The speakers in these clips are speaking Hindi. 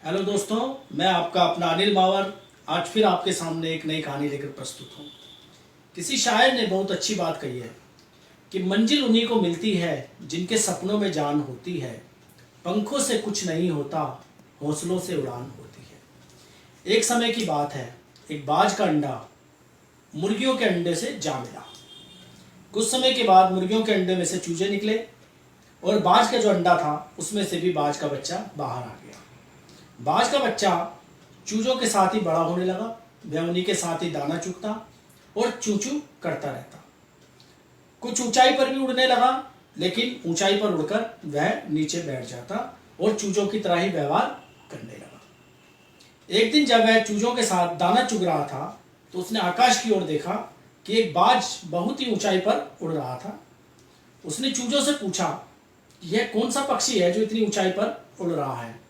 हेलो दोस्तों, मैं आपका अपना अनिल मावर आज फिर आपके सामने एक नई कहानी लेकर प्रस्तुत हूँ। किसी शायर ने बहुत अच्छी बात कही है कि मंजिल उन्हीं को मिलती है जिनके सपनों में जान होती है। पंखों से कुछ नहीं होता, हौसलों से उड़ान होती है। एक समय की बात है, एक बाज का अंडा मुर्गियों के अंडे से जा मिला। कुछ समय के बाद मुर्गियों के अंडे में से चूजे निकले और बाज का जो अंडा था उसमें से भी बाज का बच्चा बाहर आ गया। बाज का बच्चा चूजों के साथ ही बड़ा होने लगा। वह उन्हीं के साथ ही दाना चुगता और चू चू करता रहता। कुछ ऊंचाई पर भी उड़ने लगा, लेकिन ऊंचाई पर उड़कर वह नीचे बैठ जाता और चूजों की तरह ही व्यवहार करने लगा। एक दिन जब वह चूजों के साथ दाना चुग रहा था तो उसने आकाश की ओर देखा कि एक बाज बहुत ही ऊंचाई पर उड़ रहा था। उसने चूजों से पूछा कि यह कौन सा पक्षी है जो इतनी ऊंचाई पर उड़ रहा है।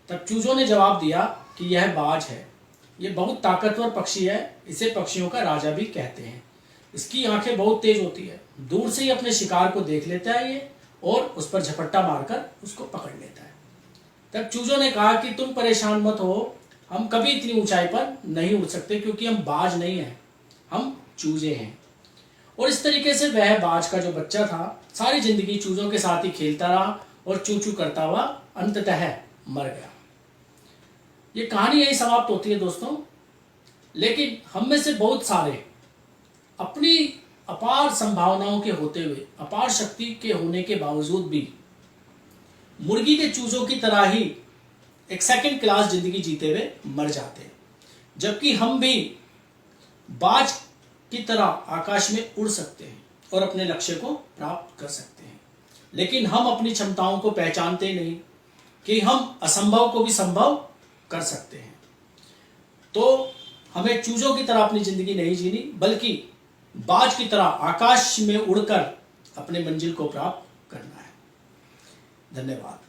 तब चूजों ने जवाब दिया कि यह बाज है। यह बहुत ताकतवर पक्षी है, इसे पक्षियों का राजा भी कहते हैं। इसकी आंखें बहुत तेज होती है, दूर से ही अपने शिकार को देख लेता है ये और उस पर झपट्टा मारकर उसको पकड़ लेता है। तब चूजों ने कहा कि तुम परेशान मत हो, हम कभी इतनी ऊंचाई पर नहीं उड़ सकते क्योंकि हम बाज नहीं हैं, हम चूजे हैं। और इस तरीके से वह बाज का जो बच्चा था सारी जिंदगी चूजों के साथ ही खेलता रहा और चू चू करता हुआ अंततः मर गया। ये कहानी यही समाप्त होती है दोस्तों। लेकिन हम में से बहुत सारे अपनी अपार संभावनाओं के होते हुए, अपार शक्ति के होने के बावजूद भी मुर्गी के चूजों की तरह ही एक सेकंड क्लास जिंदगी जीते हुए मर जाते हैं। जबकि हम भी बाज की तरह आकाश में उड़ सकते हैं और अपने लक्ष्य को प्राप्त कर सकते हैं। लेकिन हम अपनी क्षमताओं को पहचानते ही नहीं कि हम असंभव को भी संभव कर सकते हैं। तो हमें चूजों की तरह अपनी जिंदगी नहीं जीनी, बल्कि बाज की तरह आकाश में उड़कर अपने मंजिल को प्राप्त करना है। धन्यवाद।